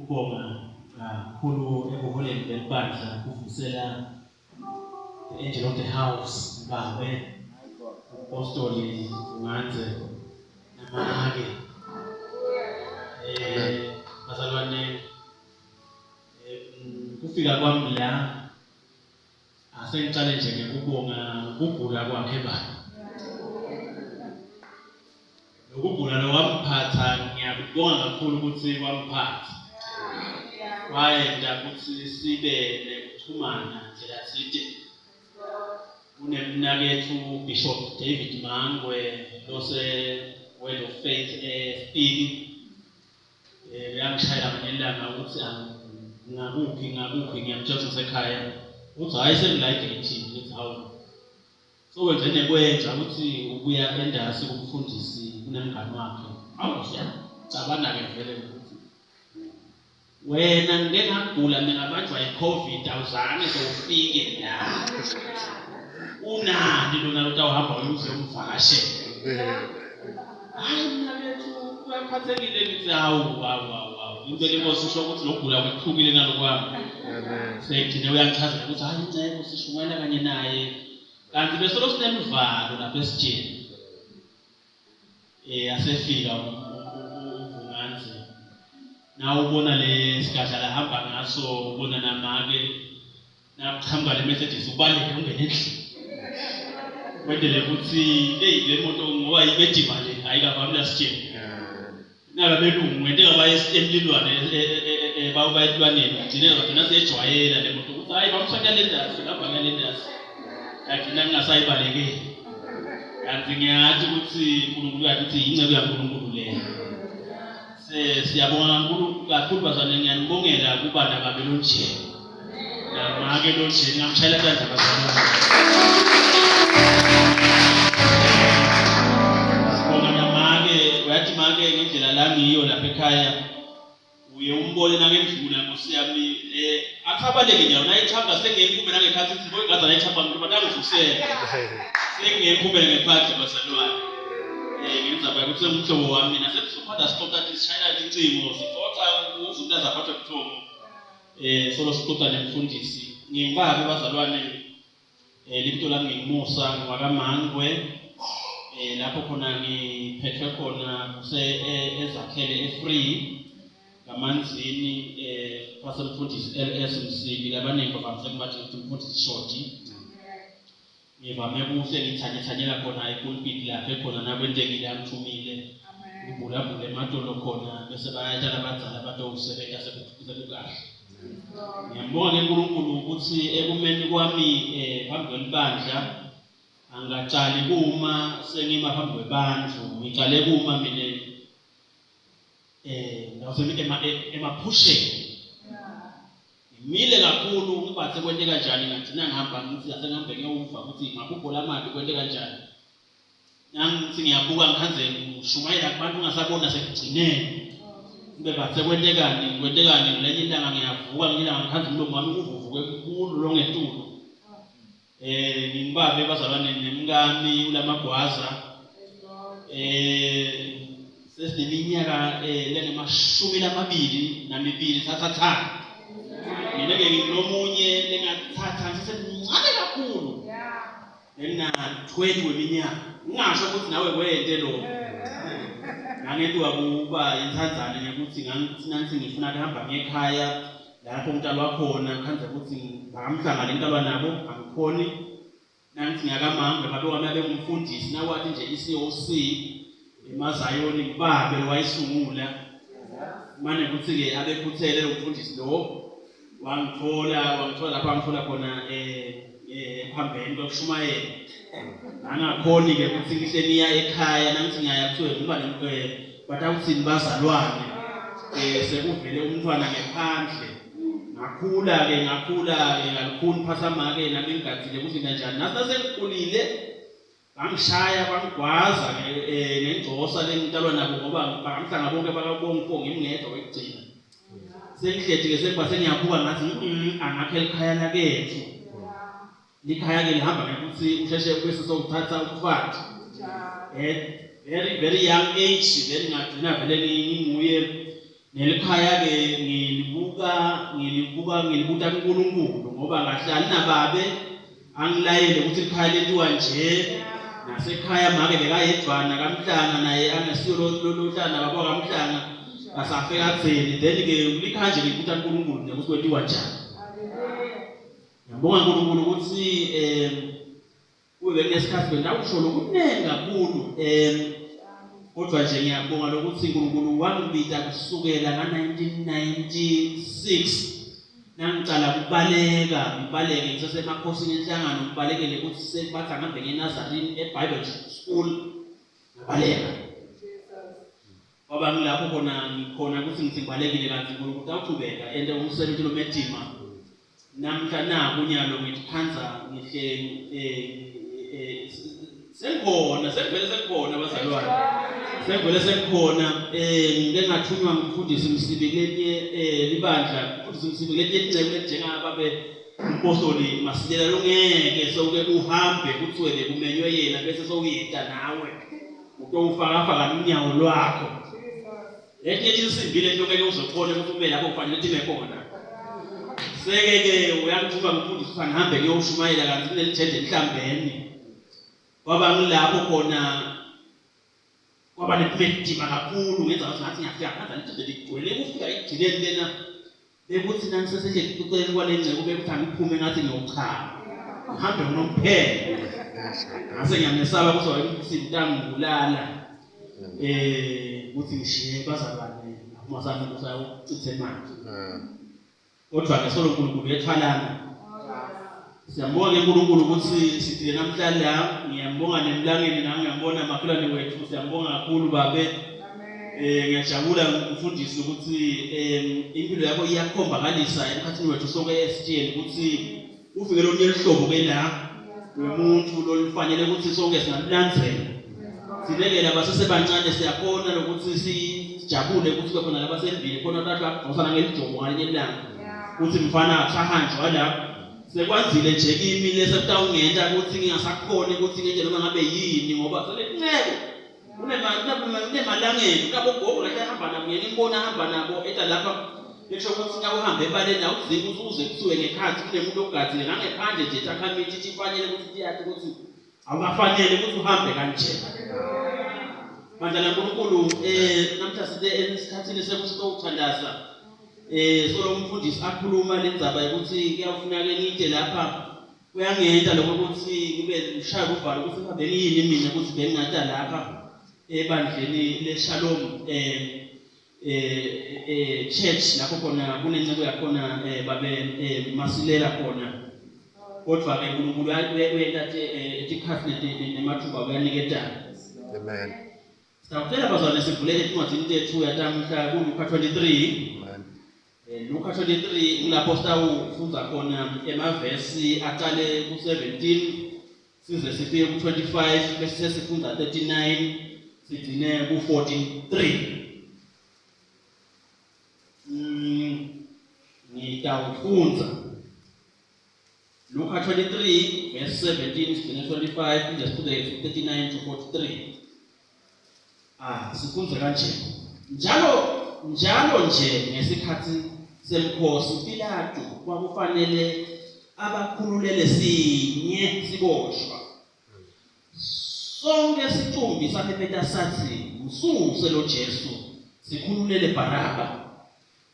ukubonga kakhulu ekuholeni belibandla kuvusela the angel of the house babe apostoli Mnganze namake bazalwane kufika kwami la asengicale nje ngekubonga ukugula kwakhe bani ukugula lo wamphatha ngiyakubonga kakhulu ukuthi wamphatha wayenza ukuthi sibe nekuxhumana nje lathi kunemnakethu Bishop David Mangwe lose Word of Faith speak uyangishayela ngelanga ukuthi ngakuphi ngiyamtshela sekhaya uthi hayi sengilayide ithi ngithi hawu so wenze nekwenza ukuthi ubuya endasi kumfundisi kunemngane wakhe awu siyacabana ke vele ukuthi wena ngengagula ngingabanjwa iCovid awuzange sewufike la unandi lona utawuhamba uyuze umvakashe hayi mina bethu uyaphathekile ngithi hawu impela inkosi usho ukuthi lokugula kwekuhlukile nalokwami segcine uyangichazela ukuthi hayi incebo sishumela kanye naye kanti bese lo sinemvalo lapha esitsheni asefika uMnganze nawe ubona le sigadla lahamba ngaso ubona namake nakuhamba le messages ubaleke ungene endlini kwendele ukuthi le moto ngoba ibedima le ayikavamile sitsheni naba belungu ngente ngabaye emlilwane bayilwaneni ngina sejwayela le moto ukuthi hayi bamfanya le ndasi lapha ngale ndasi yathina ngingasayibalekeli kanti ngiyathi ukuthi uNkulunkulu yathi ukuthi incebo yaNkulunkulu leyo siyabonga kakhulu bazalwane ngiyanibongela kuba nababelo nje namake lo nje ngamshayela kanjani bazalwane uyathi make ngendlela la ngiyo lapha ekhaya uye umbone nangendlula Nkosi yami akabaleke nje nayichamba sengiyiphume nangekhathi sithi boyingaza nayichamba ngiba nangivusela sengiyiphume ngephandle bazalwane ngenza baye ukuthi umhlobo wami mina sekusuphanda stop that isishayela incingo sifotha umuntu azaphathwa kuthongo solo sixoxa nemfundisi ngimbabe bazalwane limpilo lami ngikumosa ngwakamangwe lapho khona ngiphethwe khona ezakhele efree ngamanzini basemfundisi LS Msiki labaningi bavamise kubathi umfundisi Shoti ngivame kuhle ngithanyethanyela khona epulpit lapho khona nakwentekile amthumile ngibulabule ematolo khona bese bayatshela abadzala batowusebenza sekukahle ngiyambonga uNkulunkulu ukuthi ekumeni kwami phambi kwelibandla angacali kuma sengima phambi kwabantu ngicale kuma mina ngawusebenzisa emaphusheni imile kakhulu ngibathe kwente kanjani ngathi ngihamba ngithi asengihambe ngiyuva ukuthi ngakubhola manje kwente kanjani nangithi ngiyabuka ngikhanze ngishumayela kubantu ungasabona sekugcineni kube bathe kwente kani ngelinye ilanga ngiyavuka ngilanga ngikhanze umlomo wami uvuvuke kukhulu lo ngetulo ngimbabe bazalwane nemngani ulamagwaza sesineminyaka lengamashumi thathathana mina ke nginomunye lengathatha ngisemncane kakhulu lena 20 weminyaka ngingasho ukuthi nawe kwente lo ngangento akuba inthanzane ngekuthi nansi ngifuna ukuhamba ngekhaya lapho umntalo wakhona ngikhanze ukuthi ngamhlangana intalwa nabo angikhoni nansi ngiyakamangwe babe wami abengumfundisi nawathi nje iCOC eMazayoni babe wayisungula manje kuthi ke abekhuthele umfundisi lo wangithola lapha ngithola khona ephambeni kokushumayela angakhoni ke ukuthi ngihle niya ekhaya nangithi ngiyaya kuthiwe ngiba batawuthini bazalwane sekuvele umntwana ngephandle ngakhula ngalikhuni phasamake nami ngigathile ukuthi kanjani nasengikhulile bangishaya bangigwaza ngenjosa lengitalwa nabo ngoba bangamhlanga bonke bakabonke ngimngedwa wekugcina sengihlethi ke sekuba sengiyabuka ngathi angakhe likhaya lakethu likhaya ke lihamba ngokuthi usheshe bese sokuthatha umfathi very young age then ngagcina vele nginguye nelikhaya ke ngilibuta kuNkulunkulu ngoba ngahlali nababe angilayele ukuthi ikhaya letiwa nje nasekhaya make bekayedvwana kaMhlanga naye angesiyo lohlana baba kaMhlanga asafeka kutheni then ke likhaya nje ngilibuta kuNkulunkulu ukuthi kwetiwa njani. Ngiyabonga uNkulunkulu ukuthi kube kunesikhathi bendakusho lokunengi kakhulu kodwa nje ngiyabonga lokuthi uNkulunkulu wangibita kusukela nga-1996 nangicala ngibaleke ngisasemakhosini enhlangano ngibalekele ukuthi sebathi angihambe ngeNazarene eBible School ngabaleka. Ngoba ngilapho ngikhona ukuthi ngibalekile kanti uNkulunkulu awuqhubeka ende umsebenzi lo medima namhla naku unyalo ngithi khanza ngihle sengikhona abazalwane sengikhona ngike ngathunywa ngifundisa umsibilenye libandla mfundisa umsibilenye icebo njengababe umpostoli Masilela longeke soke uhambe kuthiwe bekumenywe yena bese sowuyita nawe utowufaka unyawo lwakho lethi isimbile into ngeke uzokhona ukuthi ube lapho kufanele ukuthi imekhona seke uyangithuka ngifundisa ngihambe ngiyoshumayela kanti kunelithende emhlambeni ngoba ngilapho khona kwaba nepedima kakhulu ngenza ukuthi ngathi ngiyafika kanti lithende ligcwele kufika igcileni lena bekuthi nani sesehle kuceleni kwalengceke bekuthi angiphume ngathi ngiyochama ngihambe unomphela ngase ngiyamesaba ukuthi wayemsintanga ngulala ukuthi ngishiye bazalwane umasana kusayocithe manje kodwa ke solo uNkulunkulu yethwalana. Siyambonga uNkulunkulu ukuthi sithile namhlanje la ngiyambonga nemlangeni nami ngiyambona makhelwane wethu siyambonga kakhulu babe ngiyajabula ukufundisa ukuthi impilo yakho iyakhombakalisha emkhathini wethu sonke esitsheni ukuthi ufike lonke lihlobo ke la umuntu lolufanele ukuthi sonke singalandzela sibekele abasesebancane siyakhona lokuthi sijabule ukuthi kube khona labasendlini khona tathu agqosana ngelijobo ngalinye ilanga ukuthi mfana achahanjwa la sekwazile nje kimi lesakutawungenta ukuthi ngingasakhona ukuthi ngenze noma ngabe yini ngoba selenceke unemalangeni kabogogo la ehamba nabo ngiyibona ahamba nabo eta lapha besho ukuthi ngawuhambe ebaleni awuziki ukuthi uze kuthiwe ngekhathi kunemuntu ogadzile ngangephandle nje takhamiti ifanele ukuthi iyathi ukuthi awufanele ukuthi uhambe kanje. Manje uNkulunkulu namhla sithe esikhathini sekusitothandaza solo umfundisi akhuluma lendzaba ukuthi kuyafuneka ngide lapha kuyangenta lokho ukuthi kube ushaya uvalo ukuthi ngabe yini mina ukuthi bengingada lapha ebandleni leShalom church lapho khona kunencebo yakhona babe Masilela khona kodwa ke uNkulunkulu uyenta etikhathi nemathuba uyaniketana. Amen. Sawucela bazalwane sivulele incwadi lethu yatamhla kuLuka 23. Luka 23 kulapho sitawufunda khona emavesi aqale ku17 size sifike ku25 bese sifunda 39 sigcine ku43. Ngitawufunda Luka 23 verse 17 sigcine 25 just to 39 to 43. Sifunze kanje. Njalo nje ngesikhathi semkhosi uPilato kwakufanele abakhululele sinye siboshwa. Sonke situmbi saphephetha sathi msuse lo Jesu sikhululele Baraba.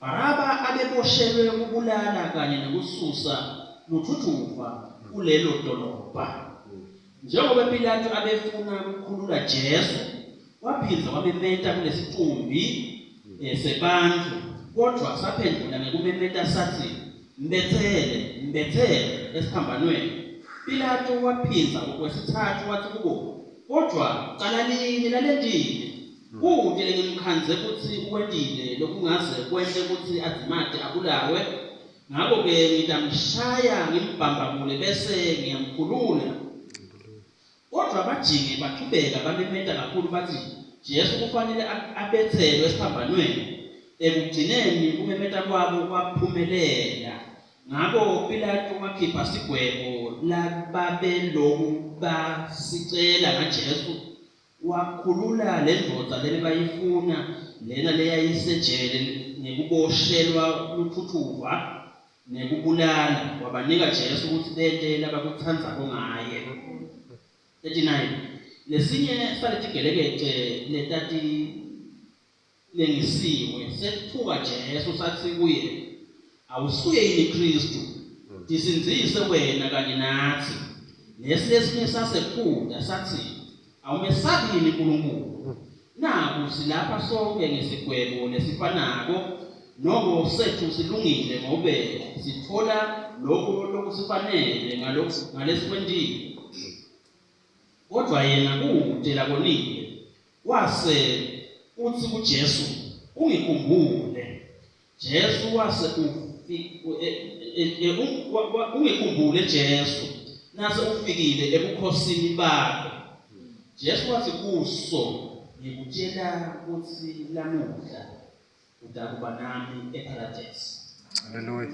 Baraba abeboshelwe ukubulala kanye nokususa nothuthuva kulelo dolobha. Njengoba uPilato abefuna ukukhulula Jesu waphinda wabemeta kulesitumbi sebantu kodwa saphendula ngekumemeta sathi mbethele esiphambanweni. Pilato waphinda okwesithathu wathi kubo kodwa cala lini lalendile kude ngimkhanze ukuthi ukwendile lokungaze kwehle ukuthi azimade abulawe ngakho ke ngitamshaya ngimbambamule bese ngiyamkhulula. Kodwa abajinge baqhubeka bamemeta kakhulu bathi Jesu kufanele abethelwe esiphambanweni. Ekugcineni kumemeta kwabo kwaphumelela. Ngakho Pilato wakhipha isigwebo lababeloku basicela ngaJesu wakhulula le ndoda lebayifuna lena leyayisejele nekuboshelwa luthuthuva nekubulala, wabanika Jesu ukuthi lentela bakuthandzako ngaye. 39 lesinye saletigelekete letati lengisiwe sethuka Jesu sathi kuye, awusuye yini Kristu, tisinzise wena kanye nathi. Lesinye sasekhula sathi, awumesabi yini uNkulunkulu, naku silapha sonke ngesigwebo lesifanako, noko sethu silungile ngobe sithola lokho lokusifanele ngalesikwendile. Kodwa yena kude lakonile wase uthi kuJesu, ungikhumbule. Jesu wase ungikhumbule Jesu nase ufikile ebukhosini bakho. Jesu wathi kuso, ngikutshela ukuthi lamuhla utakuba nami eparadise. Hallelujah.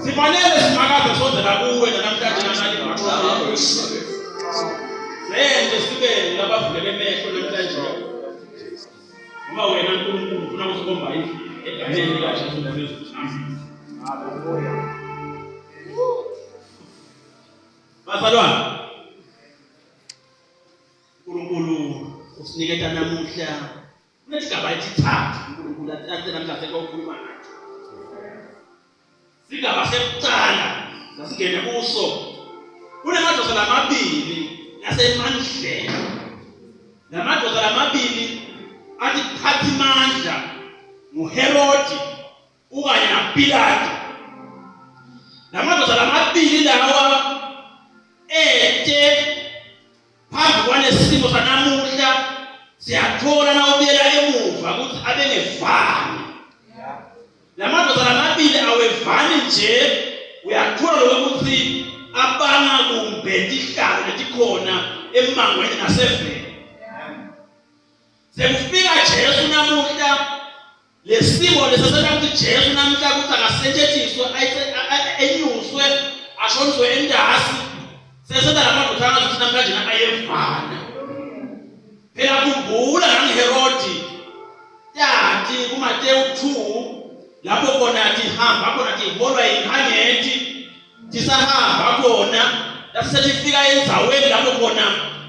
Sifanele simakaze nje sibe labavuleke emehlo namhlanje. Uma wena uNkulunkulu ufuna ukusikhomba indlela egameni kaJesu Kristu. Haleluya. Bazalwane, uNkulunkulu usiniketa namuhla kunesigaba esithathu uNkulunkulu athi namhlanje ukukhuluma nathi. Sigaba sekuqala sasingene kuso kunamadoda lamabili yasemandleni. Lamadoda lamabili athi Phathimandla nguHerodi ukanye naPilato. Lamadoda lamabili lawa phambi kwanesimo sanamuhla siyathola na ubuyela emuva ukuthi abengevani. Lamadoda lamabili awevani nje, uyathola ukuthi abanga kumbe ihlalo letikhona emangweni naseveni. Sekufika Jesu namuhla lesimo lesasena ukuthi Jesu namuhla ukuthi akasetshenziswe enyuswe ashoniswe endasi. Sesena lamadoda ukuthi namhlanje ayevana. Phela khumbula ngangeHerodi yathi kuMateyu 2 lapho khona athi hamba khona athi holwa inkangeti tisahamba khona lasifika endzaweni lapho khona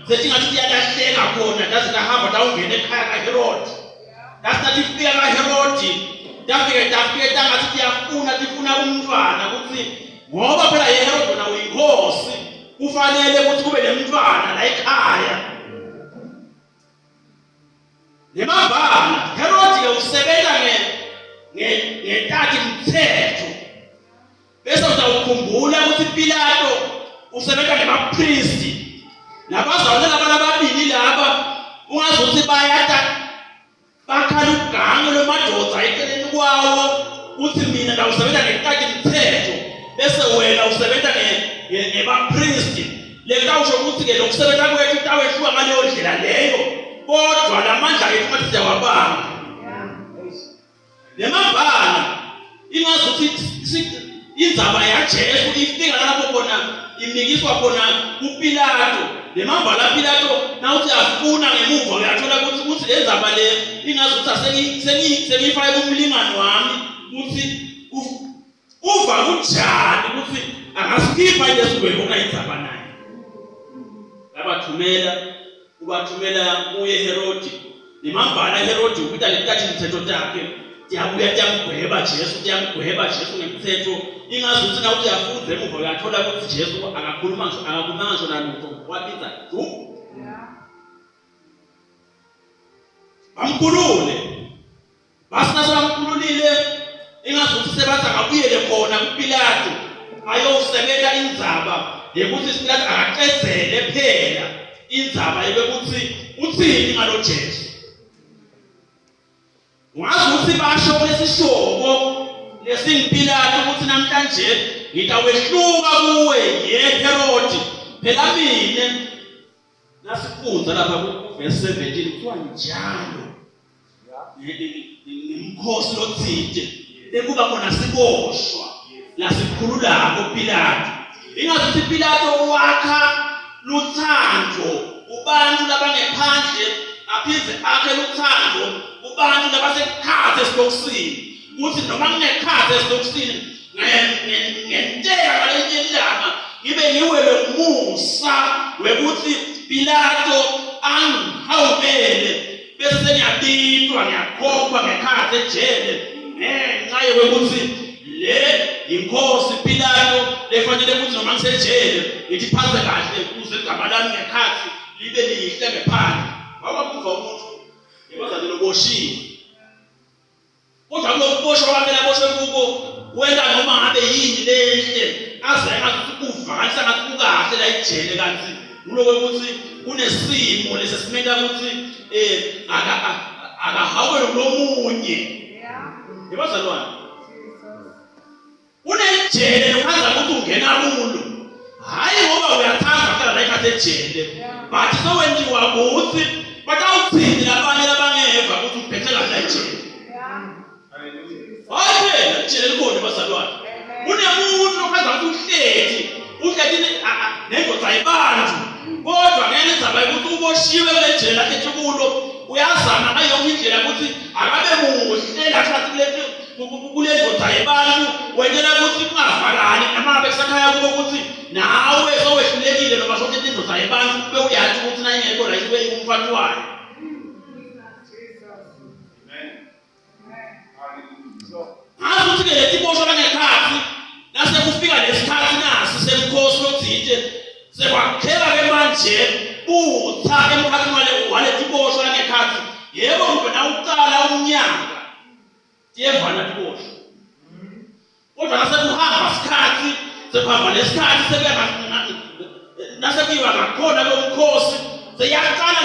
setingathi yalahleka khona dasihamba tawungena ekhaya kaHerodi. Dasifika kaHerodi tafike tangathi tifuna umntwana ukuthi ngoba phela yeHerodi na uyinkosi kufanele ukuthi kube nemntwana la ekhaya. Lemabala Herodi usebenza ngetaki mthetho. Bese utawukhumbula ukuthi Pilato usebenza ngemapriesti. Labazalwane laba ababili laba ungazuthi bayata bakhala ugango lemadoda eceleni kwawo uthi mina ngawusebenza ngetaki mthetho bese wena usebenza ngemapriesti. Lekawusho ukuthi ke lokusebenza kwethu tawehluka ngaleyo ndlela leyo. Kodwa lamandla ethu mathi siyawabamba. Lemabala ingazuthi indzaba yaJesu ifika lapho khona imikiswa khona kuPilato. Lemabala Pilato nawuthi afuna ngemuva uyathola ukuthi lenzaba le ingazuthi sengifake kumlingani wami ukuthi uva kunjani ukuthi angasikipha Yesu wena indzaba naye. Ubathumela kuye Herodi. Lemabala Herodi ukuthi alitathi mthetho takhe. Tiyamgweba Jesu ngemthetho. Ingazuthi na uthi afunde emuva uyathola ukuthi Jesu akakhuluma ngisho nalutho. Wabiza du. Bamkhulule. Basinase bamkhululile. Ingazuthi sebathi akabuyele khona kuPilato ayosebenza indzaba yekuthi Pilato akaqedzele phela indzaba yekuthi uthini ngalo Jesu. Ungazuthi basho lesishoko lesingiPilato ukuthi namhlanje ngitawehluka kuwe yeHerodi. Phela mina nasifunza lapha kuverse 17 kuthiwa njalo ngimkhosi lothinte bekuba khona siboshwa lasikhululako Pilato. Ingazuthi Pilato wakha luthando kubantu labangephandle aphindze akhe luthando kubantu labasekhathe esitokisini. Kuthi noma ngekhathe esitokisini ngenteka ngalenye ngibe ngiwele umusa wekuthi Pilato angihawubele bese sengiyabitwa ngiyakhokhwa ngekhathe ejele ngenxa yokuthi le inkosi Pilato lefanele ukuthi noma ngisejele ngithi phathe kahle ukuze igama lami ngekhathi libe lihle ngephandle. Wababuza umuntu yebazali loboshiwe. Kodwa lokuboshwa kwamele aboshwe kubo wena noma ngabe yini lehle aze ngathi uvanisa ngathi ukahle la ejele kanti ulokuthi kunesimo lesesimenta ukuthi akahawe lomunye. Yebazalwane unejele ukhanza ukuthi ungena kulo. Hayi ngoba uyathanda phela la ikhathe ejele. Bathi sowenziwa ukuthi batawuthini labanye labangeva ukuthi uphethe kahle ejele. Hayi ejele likhona bazalwane. Unemuntu okhanza ukuthi uhleti nendoda ayibantu. Kodwa ngeke nizaba ukuthi akabe muhle lapha kulendoda yebantu wendela ukuthi kungavalani noma besakhaya kubo ukuthi nawe sowehlulekile noma sokuthi indoda yebantu kube uyathi ukuthi naye ngekho la ibe umfati wayo. Azuthi ke lethi bosho langekhathi nase kufika lesikhathi nasi semkhosi lothinte sekwakhela ke manje utha emkhathini wale tibosho langekhathi yebo kube na uqala umnyaka yevana tibosho kodwa nase kuhamba isikhathi sekuhamba lesikhathi sebeka nase kuyiwa ngakhona komkhosi seyaqala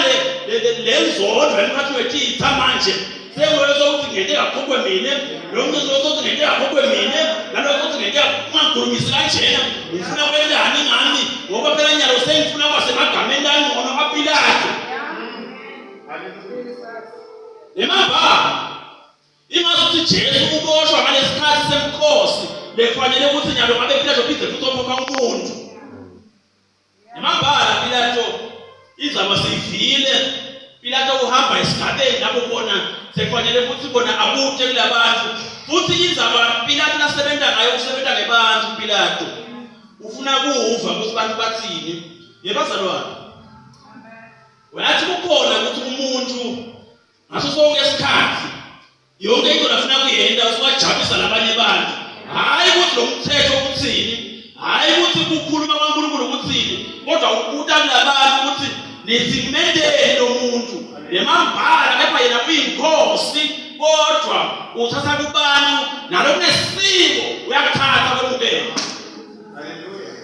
lenzondlo emkhathini wetitha manje sewezokuthi ngeke kakhokwe mina lonke sokuthi ngeke kakhokwe mina nalokho ngeke ungakhulumisi kanjena ufuna kwenzani ngami ngoba phela nyalo sengifuna kwasemagameni angcono kaPilato. Emaba ingasuthi Jesu uboshwa ngalesikhathi semkhosi lefanele ukuthi nyalo ngabe Pilato bize futhi ophokha umuntu. Emaba Pilato izaba sivile Pilato uhamba esigabeni lapho khona sekufanele ukuthi bona abuthe kulabantu futhi izaba Pilato lasebenza ngayo kusebenza ngebantu. Pilato ufuna kuva ukuthi abantu bathini yebazalwane. Wathi kukhona ukuthi umuntu ngaso sonke isikhathi yonke into lafuna kuyenza uswajabisa labanye abantu, hayi ukuthi lo mthetho ukuthini, hayi ukuthi kukhuluma kwaNkulunkulu ukuthini, kodwa ukubuta kulabantu ukuthi nizimendele lo muntu nemambhala kepha yena kuyinkosi kodwa uthatha kubantu nalo kunesiko uyakuthatha kwemukela. Haleluya.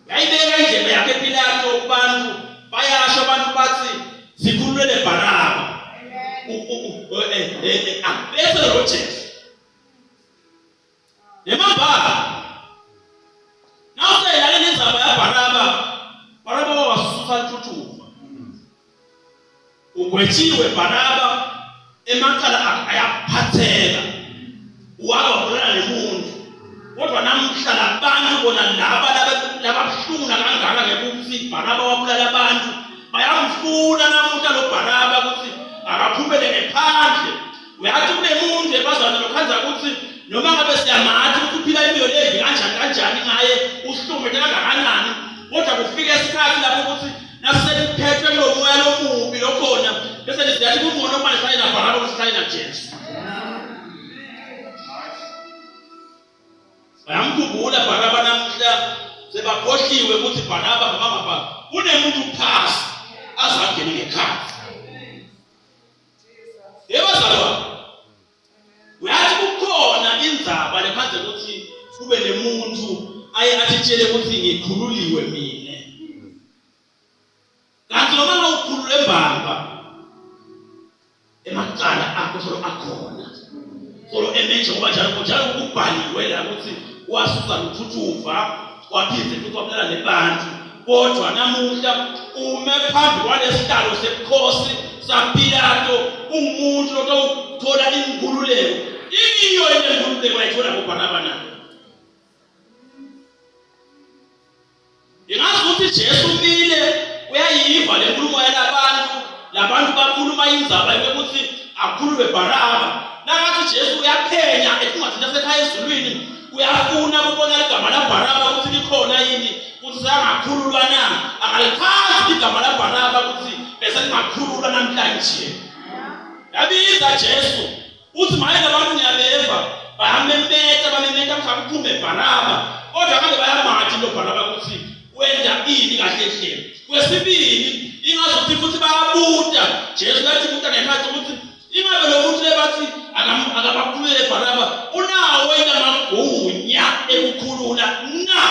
Yayibeka indlela yakhe Pilato kubantu bayasho abantu bathi sikhululele Baraba. Bese lo Jesu nemambhala nawuseyilale nenzaba ya Baraba wasutha ntuthuva ugwetshiwe Baraba emakhala ayaphatheka wababulala lemuntu kodwa namhla labantu bona lababuhlungu kangaka ngekuthi Baraba wabulala abantu bayamfuna namuhla lo Baraba ukuthi akaphumele ngephandle. Uyathi kule muntu ebazana lokhanza ukuthi noma ngabe siyamathi ukuthi uphila impilo levi kanjani ngaye usihlumele kangakanani kodwa kufika isikhathi lapho ukuthi naseliphethwe kulo moya lomubi lokhona bese liziyathi kungcono manje sayi na Baraba kusayi na Jesu. Bayamkhumbula Baraba namhla sebakhohliwe ukuthi Baraba ngapha kunemuntu phasi azangene ngekhaya. Yebazalwane uyathi kukhona indzaba lephansi ukuthi kube nemuntu aye athitshele ukuthi ngikhululiwe mina. Kanti noma ngawukhulula embamba emacala akho solo akhona solo emenje ngoba njalo kubhaliwe la ukuthi wasusa nothuthuva waphinde futhi wabulala lebantu kodwa namuhla ume phambi kwalesihlalo sebukhosi saPilato umuntu lokuthola inkululeko iyo inkululeko ayithola ngoBaraba nayo. Ingazuthi Jesu umile uyayiva le nkulumo labantu bakhuluma indzaba yokuthi akhululwe Baraba. Nakathi Jesu uyaphenya ekungathi nasekhaya ezulwini uyafuna ukubona igama la Baraba ukuthi likhona yini ukuthi sangakhululwa na akalichazi igama la Baraba ukuthi bese lingakhululwa namhlanje. Yabiza Jesu uthi maye labantu ngiyabeva bamemeta mhlawumbe Baraba kodwa ngabe bayamathi lo Baraba ukuthi wenda ini kahle hle. Kwesibili ingazothi futhi bayabuta Jesu lathi buta ngekhathi ukuthi ingabe lo muntu lebathi akabakhulule Baraba unawo wena magunya ekukhulula na.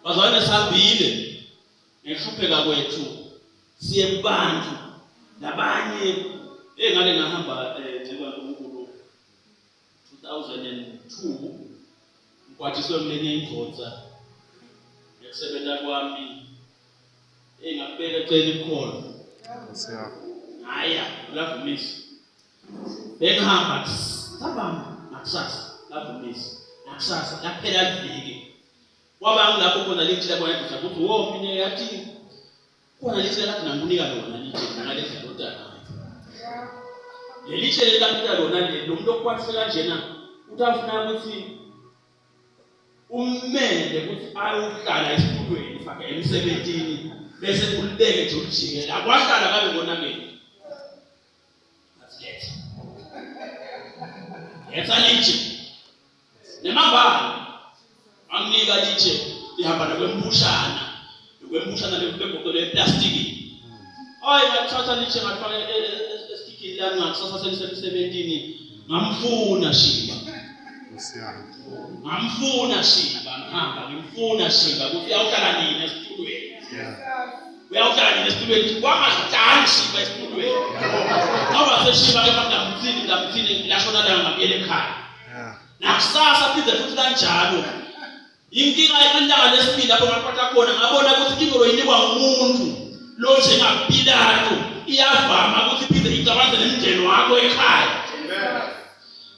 Bazalwane sambile ngihlupheka kwethu siye kubantu labanye ngale ngahamba njengoba uNkulunkulu 2002 ngwathiswe mlenye indvodza ngisebenza kwami ngabeka ecela ikhono haya lavumisa bengihamba nakusasa lavumisa nakusasa laphela iviki kwaba ngilapho khona lithi kwayena ukuthi wo mina yathi khona lithi lathi nangunika lona lithi ngalezi ndodana Lelitshe likaPeter lona lo muntu okwathi kanjena utafuna ukuthi ummele ukuthi ayohlala esitulweni fakhe emsebenzini bese kulibeke nje ujikela akwahlala kabe ngonameni. Yetsa litshe nemabala amnika litshe ihamba nokwembushana lebhokolo leplastic. Hayi ngathatha litshe ngafaka estikini lami ngakusasa selisemsebenzini ngamfuna Shiba. Ngamfuna Shiba ngimfuna Shiba ukuthi uyawuhlala nini esitulweni. Uyawuhlala nini esitulweni kwangazidani Shiba esitulweni. Ngoba seShiba ngamthini lashona la ngabuyela ekhaya. Nakusasa phinde futhi kanjalo. Inkinga ilanga lesibili lapho ngaphatha khona ngabona ukuthi ingolo inikwa ngumuntu lo njengaPilato iyavama ukuthi phinde icabanze nemndeni wakho ekhaya.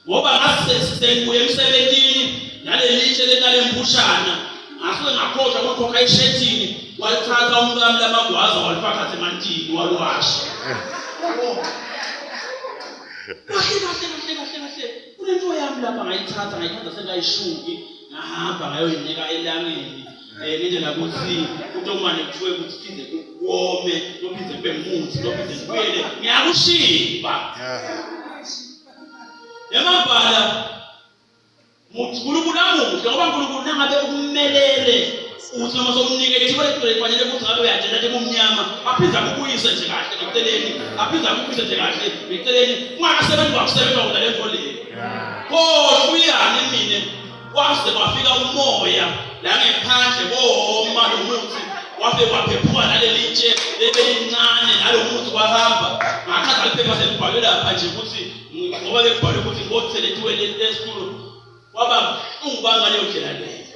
Ngoba ngasisenguye emsebenzini nalelitshe lekalembushana ngasuke ngakhohlwa ukukhokha ishethini walithatha umkami lamagwaza walifaka semantini walwasha. Kahle kunento yami lapha ngayithatha sengayishuki ngahamba ngayoyinika elangeni ngendlela ukuthi uNtomane kuthiwe ukuthi phinde kuwome lophinde kube muthi lophinde kubuyele ngiyakushiba. Yamabala uNkulunkulu namuhle ngoba uNkulunkulu nangabe ukumelele uthi noma somniketiwe kufanele ukuthi ngabe uyatshela nje kumnyama aphiza ukubuyisa nje kahle ngeceleni aphiza ukubuyisa nje kahle ngeceleni ungakasebenzi wakusebenza kodwa le nto le. Kodwa uyani mina kwaze kwafika umoya la ngephandle koma lo muthi wabe waphephuka nalelitshe lebelincane nalo muthi wahamba ngakhatha liphepha selibhalwe lapha nje ukuthi ngoba lekubhalwe ukuthi ngotheletiwe lesikulo waba ungibanga leyo ndlela leyo.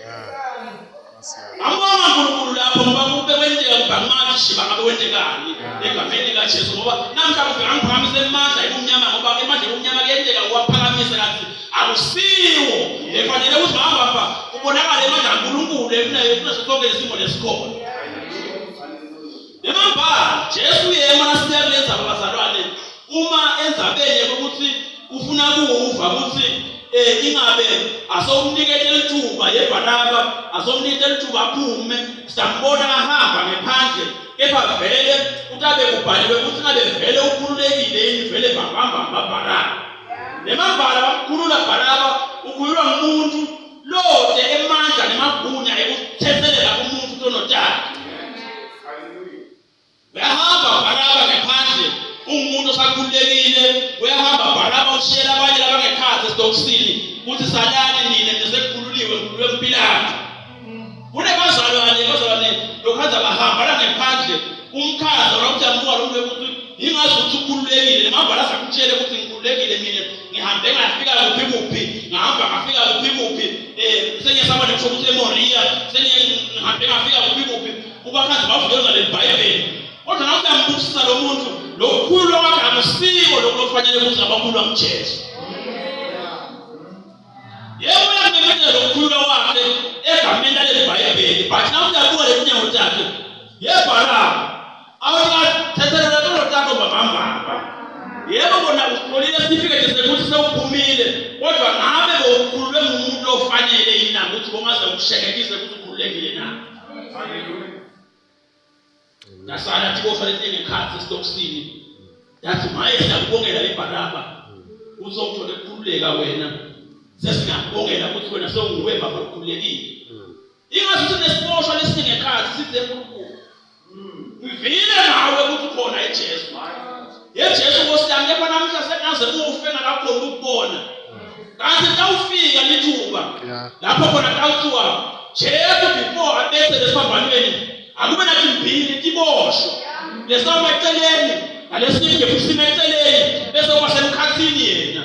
Ambonga uNkulunkulu lapho ngoba kube kwenteka ngibangamathi Shiba ngabe wentekani egameni likaJesu ngoba namhlanje ngangiphakamisa emandla ebumnyama ngoba emandla ebumnyama kuyenteka uwaphakamisa kanti akusiwo efanele ukuthi ngahamba ubonakala emandla kaNkulunkulu ekunaso sonke isimo lesikhona. Nemamba Jesu yema nasiyalenza abazalwane uma endzabeni ukuthi ufuna kuva ukuthi ingabe asomnikele lithuba yeBarnaba asomnikele lithuba aphume sambona ahamba ngephandle kepha vele utabe kubhaliwe ukuthi ngabe vele ukhululekile yini vele bahamba ngaBarnaba. Nemabala bakhulula Barnaba ukhululwa ngumuntu lode emandla nemagunya ekuthethelela umuntu onotaka. Uyahamba Barnaba ngephandle umuntu osakhululekile uyahamba Barnaba ushiyela abanye labangekhathi esitokisini ukuthi salani nina nesekukhululiwe kuLweMpilato. Kunebazalwane lokhanza bahamba la ngephandle umkhaza ukuthi amuka lo muntu ukuthi ingazuthi ukhululekile nemabala sakutshele ukuthi ngikhululekile mina ngihambe ngafika kuphi ngahamba ngafika kuphi senye saba neshokuthi eMoria senye ngihambe ngafika kuphi ubakhanza bavukela leBhayibheli. Kodwa nawe uyambusisa lo muntu lokukhulu wakhe akusiko lokufanele ukuthi abakhulu amJesu. Yebo uyamemeza lokukhulu wakhe egameni leBhayibheli but nawe uyabuka leminyango yakhe yeBarnaba awuthathelela lo takho babamba. Yebo bona usikolile certificate sekuthi sewuphumile kodwa ngabe bokhululwe ngumuntu ofanele yina ukuthi bongaze ukushekekise ukuthi ukhululekile na. Haleluya. Nasala tikofanele ngekhathi esitokisini yathi maye siyakubongela leBarnaba uzothola ukukhululeka wena sesingakubongela ukuthi wena sewunguwe baba ukhululekile. Ingathi sinesiphoshwa lesingekhathi size enkulunkulu ngivile nawe ukuthi khona eJesu. Yejesu ngosiyami kepha namhla sekunaze ufe ngakakhona ukubona. Kanti xa ufika lithuba lapho khona xa uthiwa Jesu before abethe lesiphambanweni akube nathi mbili tiboshwe lesaba eceleni nalesinye futhi eceleni bese kwasemkhathini yena.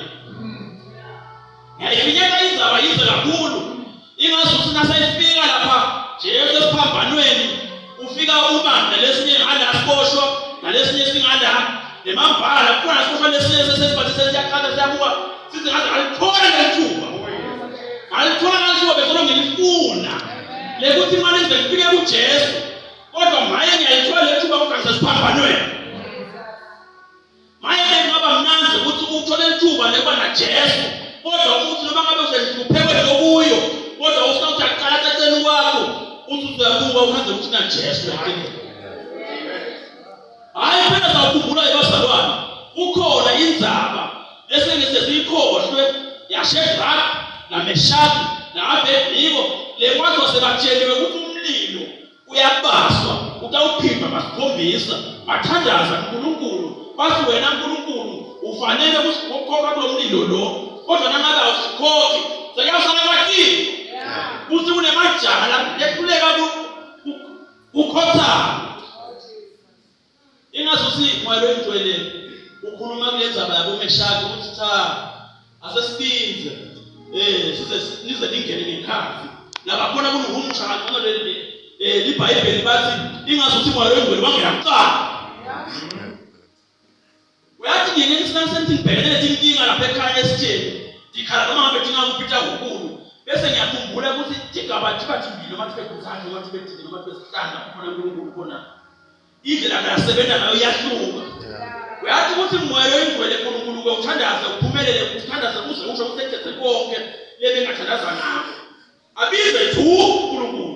Yayifinyeka izaba yize kakhulu ingazuthi nasayifika lapha Jesu esiphambanweni ufika umanda lesinye ngalaboshwa nalesinye singala nemambala kukhona sikhona lesinye sesiphathise siyaqala siyabuka sithi ngaze alithola lethuba. Alithola lethuba bezolo ngilifuna lekuthi imali ize ifike kuJesu kodwa maye ngiyalithola lethuba kodwa ngisesiphambanweni. Maye ngaba uba ukhaze ukuthi na Jesu yakini. Hayi phela sawukhumbula ebazalwane ukhona indzaba lesengise siyikhohlwe yaShadrach naMeshaki naAbednego lekwazi sebatsheliwe ukuthi umlilo uyabaswa utawuphindwa masikhombisa bathandaza uNkulunkulu bathi wena uNkulunkulu ufanele ukukhokha kulo mlilo lo kodwa nangabe awusikhokhi sekuyasala kwathini kuthi kunemajaha la yehluleka ukhotha ingasuthi mwalo entwele ukhuluma kulendzaba yabo Meshaki ukuthi cha asesibinze size nize ningene ngekhazi labakhona kunohumusha ngcono liBhayibheli bathi ingasuthi mwalo entwele bangena kuqala uyathi ngeke isinansenthi ngibhekene inkinga lapha ekhaya esitsheni dikhala noma ngabe dinga ukupita unkulu bese ngiyakhumbula ukuthi tigaba bathi mbili noma tibekuzakhe noma tibethini noma tibesihlanga khona uNkulunkulu khona indlela akasebenza nayo iyahluka uyathi ukuthi mwelo ingcwele uNkulunkulu ukuthandaza uphumelele ukuthandaza uze usho ukuthi konke lebe ngathandaza nabo abize tu uNkulunkulu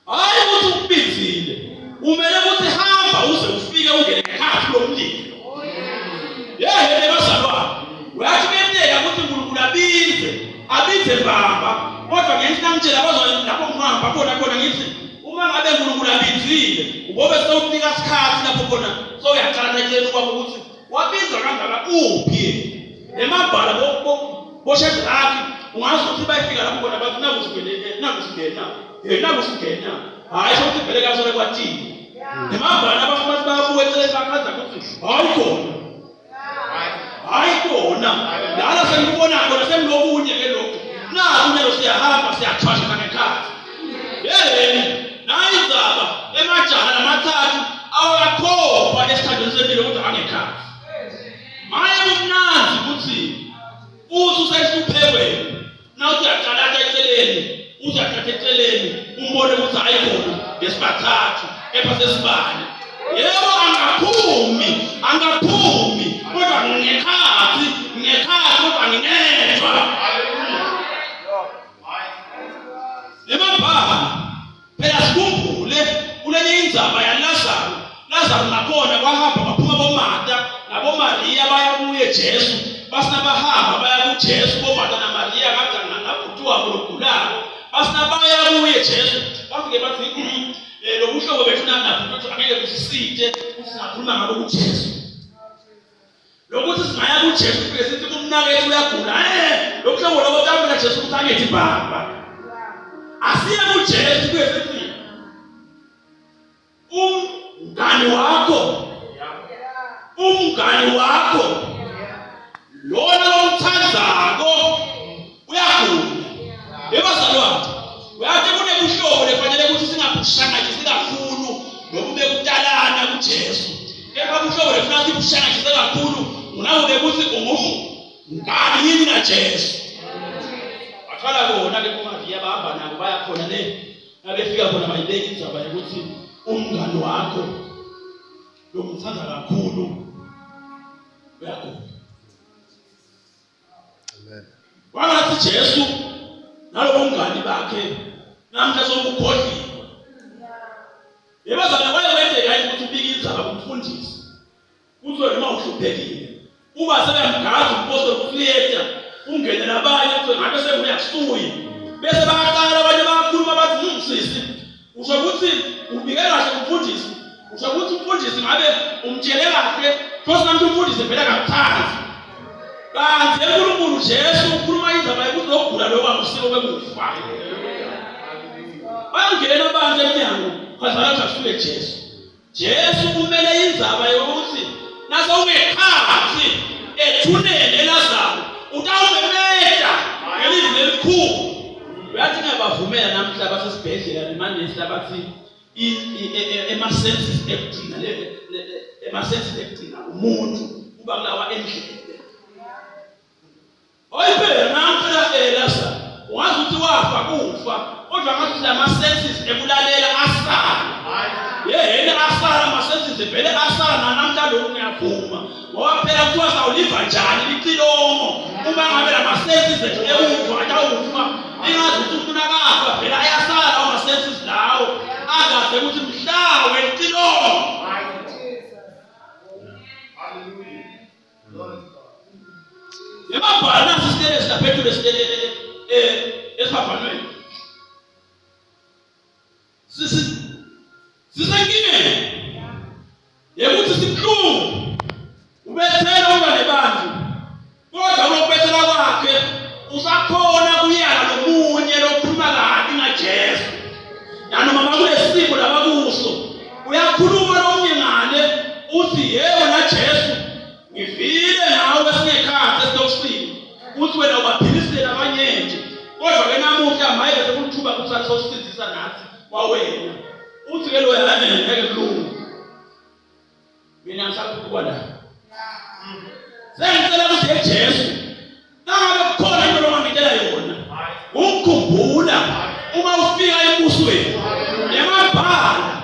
hayi ukuthi ukubizile umele ukuthi hamba uze ufike ungene ekhaya lomlilo yehele bazalwane uyathi bemneka ukuthi uNkulunkulu abize baba kodwa ngenhla ngitshela bazalwane lapho ngihamba khona ngithi uma ngabe uNkulunkulu abizile ubobe sewunika isikhathi lapho khona soyaqala ekuyeni kwabo ukuthi wabiza kangaka uphi emabhala boShadrach ungazi ukuthi bayifika lapho khona bathi nakusingena hayi ukuthi vele kasole kwathini emabhala abafuthi bayabuye eceleni bakhaza ukuthi hayi khona lana sengibona khona semlobunye ke lokho nakunye siyahamba siyathwasha kanekhathi nayi indzaba emajaha lamathathu awakhopa esithandweni sempilo kodwa angekhathi maye kumnanzi ukuthi uthi usehluphekweni nawuthi uyaqala eceleni umbone ukuthi hayi khona ngesibathathu epha sesibane yebo angaphumi kodwa ngekhathi kodwa nginethwa emabhala phela sikhumbule kulenye indzaba yaLazaro nakhona kwahamba baphuma boMarta naboMaria baya kuye Jesu basina bahamba baya kuJesu boMarta naMaria kade ngabhuti wabo logulayo basina baya kuye Jesu bafike bathi lobuhlobo bethu nabhuti angeke kusisite ukuthi singakhuluma ngabo kuJesu lokuthi singaya kuJesu fike sithi kumnakethu uyagula lobuhlobo lobo tamela Jesu ukuthi angethi baba asiye kuJesu fike sithi umngani wakho lona lomthandako uyagula ebazalwane uyathi kunebuhlobo lefanele ukuthi singabushangaji kakhulu nokube kutalana kuJesu kepha ubuhlobo lefuna sibushangaji kakhulu unawube ukuthi ungumngani yini naJesu akhala kona ke kuMaria bahamba nabo bayakhona nabefika khona bayibeka indzaba ukuthi umngani wakho lomthanda kakhulu uyagula amen wangathi Jesu nalo umngani bakhe namhla sokukhohliwe yebazana wayewendeka ukuthi ubike indzaba kumfundisi uthi noma uhluphekile uba sebemgaza umpostoli uFleta ungene nabanye uthi ngabe sekuyakusuya bese bayaqala abanye bayakhuluma bathi umsisi usho ukuthi ubike kahle kumfundisi usho ukuthi umfundisi ngabe umtshele kahle futhi namhlanje umfundisi phela kakuthanda kanti uNkulunkulu Jesu ukhuluma indzaba yokuthi lokugula lokwakusiko bekufa bayangena abantu eminyango phazana kasule Jesu kumele indzaba yokuthi naso ungekhathi ethuneni eLazaro utawumemeda ngelizwi elikhulu uyathi ngiyabavumela namhla basesibhedlela nemanesi labathi ema-senses ekugcina umuntu kuba kulawa endlebe oyiphela namhla Lazaro ungazi ukuthi wafa kufa kodwa ngathi lama-senses ekulalela asala yena asala ama-senses vele asala namhlanje ngiyavuma ngoba phela kuthiwa sawuliva njani licilongo uma ngabe lama-senses ethu ewuva atawufa ingazi ukuthi umuntu akafa phela ayasala senses lawo akaze ukuthi mhlawe empilweni. Yemabhala sisitele silaphethule sitele esiphambanweni. Sisenkingeni yekuthi sibuhlungu ubethela ungane bantu kodwa lokubethela kwakhe usakhona kuyala lomunye lokukhuluma kabi ngaJesu. Yanoma makulesimo labakuso uyakhuluma lomunye ngane uthi yebo na Jesu ngivile nawe singekhathi esitokufika uthi wena ubaphilisela abanye nje kodwa ke namuhla maye sekuthuba kusala sosizisa nathi wawena uthi ke lo yana ngeke kulungu mina ngisakukwa la sengicela ukuthi Jesu nangabe kukhona into longangitshela yona ukukhumbula uma ufika embusweni yamabhala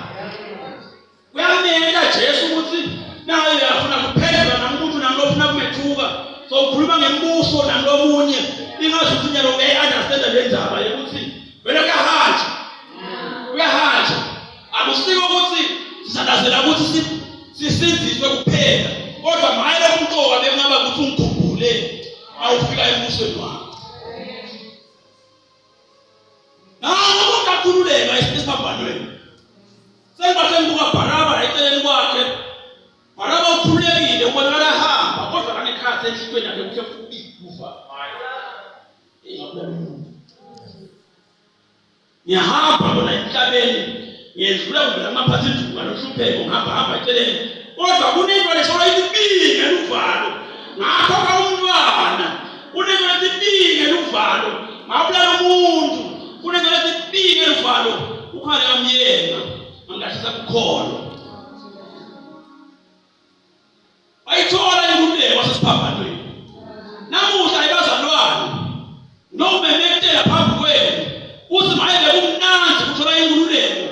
kuyamela Jesu ukuthi nawe uyafuna kuphendula namuntu nalofuna kumethuka so ukhuluma ngembuso nalomunye ingazuthi nyalo understand lendaba ukuthi wena kuyahanja akusiko ukuthi sisandazela ukuthi sisindiswe kuphela kodwa maye umqoka bekungaba ukuthi ungikhumbule awufika embusweni wakho. Nawo ukakhululeka esiphambanweni sengathi ngibuka Baraba eceleni kwakhe. Baraba ukhululekile ubonakala hamba kodwa kanekhathi enhlizweni yakhe kuthe kufa. Ngiyahamba bona emhlabeni ngiyedlula kumbe amaphathi induka nohlupheko ngihamba eceleni kodwa kunento leshola izipinge luvalo ngakho kaumntwana kunento lesipinge luvalo ngabulala umuntu kunento lesipinge luvalo ukhale kamyenga angashisa kukhona ayithola inkululeko wasesiphambanweni. Namuhla ibazalwane nomemethela phambi kwenu uthi maye bekumnandi ukuthola inkululeko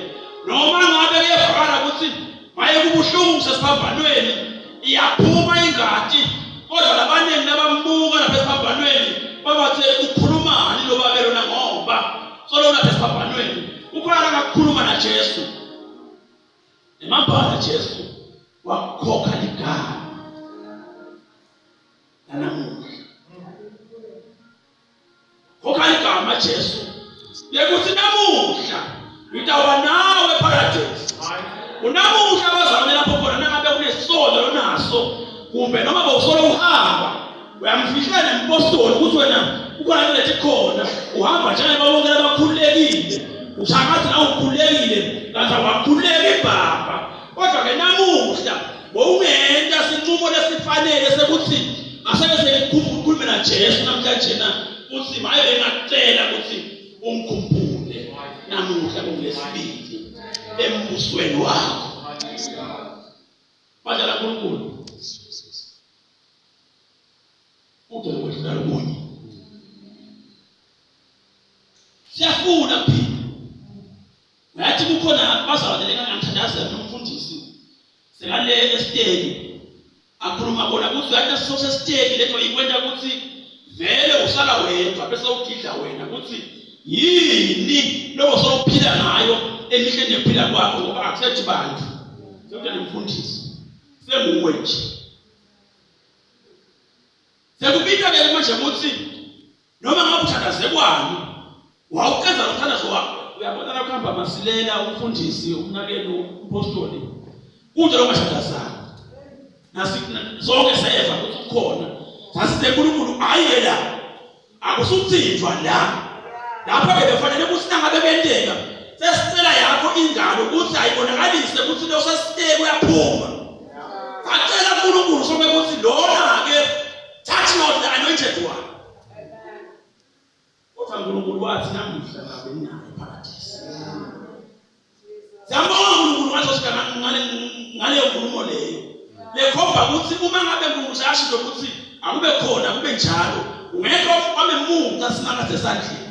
noma ngabe kuyevakala ukuthi maye kubuhlungu sesiphambanweni iyaphuma ingadi kodwa labanengi nabambuka lapha esiphambanweni babathe ukhulumani lo babelo nangoba solo lapha esiphambanweni ukhona akakhuluma na Jesu emabhala Jesu wakhokha igama nanamuhla khokha igama Jesu yekuthi namuhla ngitawuba nawe paradise. Unamuhla abazalwane lapho khona nangabe kunesolo lonaso kumbe noma bawusolo uhamba uyamfihla nempostoli ukuthi wena ukhona into lethi khona uhamba njalo babonke abakhululekile ushangathi nawe ukhululekile kanti awakhululeki ibaba kodwa ke namuhla bowungenta sinqumo lesifanele sekuthi asebese ukukhuluma na Jesu namhlanje na uthi maye engacela ukuthi umkhumbule namuhla kulesibili embusweni wakho. Badala kuNkulunkulu ude lokwedlula lomunye siyafuna phela ngathi kukhona bazalwane ngangithandaza nomfundisi sekale esiteki akhuluma bona ukuthi yathi sose siteki letho ikwenda ukuthi vele usala wedwa bese ukidla wena ukuthi yini lokho sokuphila ngayo emihleni yokuphila kwakho ngoba akusethi bantu sekuthi nemfundisi senguwe nje sekubika ke manje ukuthi noma ngabe uthandazekwani wawukenza umthandazo wakho uyabona la kuhamba masilela umfundisi umnakelo umpostoli kunje lo mashandazana zonke sayeva ukuthi ukhona sasithe uNkulunkulu ayela akusuthindwa la lapha ke befanele ukuthi nangabe benteka sesicela yakho ingalo ukuthi ayibonakalise ukuthi lo sesiteke uyaphuma acela uNkulunkulu sobe ukuthi lona ke touch not the anointed one. Kodwa uNkulunkulu wathi namuhla ngabe nayo paradise. Siyambonga uNkulunkulu ngathi sikana ngale nkulumo leyo lekhomba ukuthi uma ngabe uNkulunkulu asho ukuthi akube khona kube njalo ungekho kwame umuntu asingathi esandleni.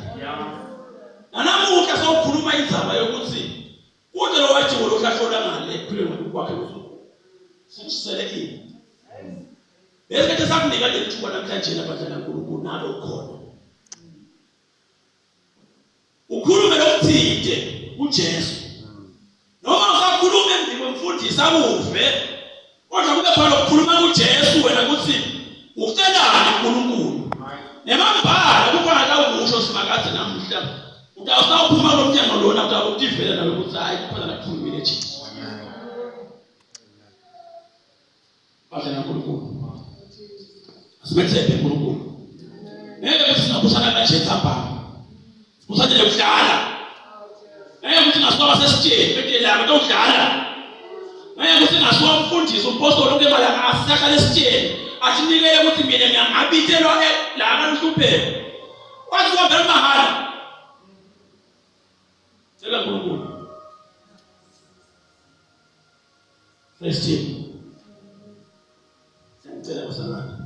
Nanamuhla sokukhuluma indzaba yokuthi kude lo wathi lo hlahlola ngale ekuphilweni kwakhe sikusele ini. Bese sakunika lethuba namhlanje labadala uNkulunkulu nalo khona. Ukhulume lokuthinte uJesu. Noma usakhuluma endibwe mfundisi akuve, kodwa kube khona ukukhuluma kuJesu wena kuthi ucelani uNkulunkulu. Nemambala kukhona la ukusho simakade namhla. Utawuphuma lo mnyango lona utawutivela nawe ukuthi hayi kuphela nakhulumile Jesu. Bafana uNkulunkulu. Asimethembe uNkulunkulu. Ngeke sinabusana kaJesu apha. Usajele ukudlala. Ngeke ukuthi ngasuka sesitsheni bethele la ukudlala. Ngeke ukuthi ngasuka umfundisi umpostoli onke mala asakha lesitsheni. Asinikele ukuthi mina ngiyangabithelwa la kanhlupheko. Wathi wabela mahala. Sela uNkulunkulu. Sesitsheni. Sengicela usalala.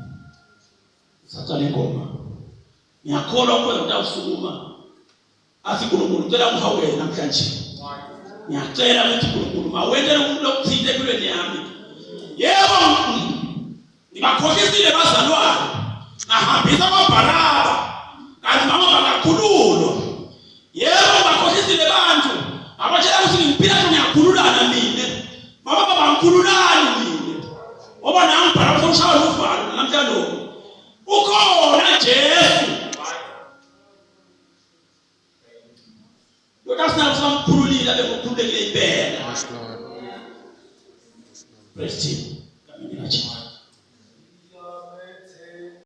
Sathana ingoma. Ngiyakholwa ukuthi utawusukuma. Athi uNkulunkulu ucela ungihawele namhlanje. Ngiyacela ukuthi uNkulunkulu mawenzele umuntu okuthinte empilweni yami. Yebo ngibakhohlisile bazalwane. Ngahambisa kwaBaraba. Kanti mama bakakhululo. Yebo ngibakhohlisile bantu. Abatshela ukuthi ngiphila ngiyakhululana mina. Mama bangikhululani mina. Oba nami Baraba sokushaya uvalo namhlanje. Ukhona Jesu. Lokasina usamkhululile bekukhululekile impela. Praise Him. Kamina Jesu.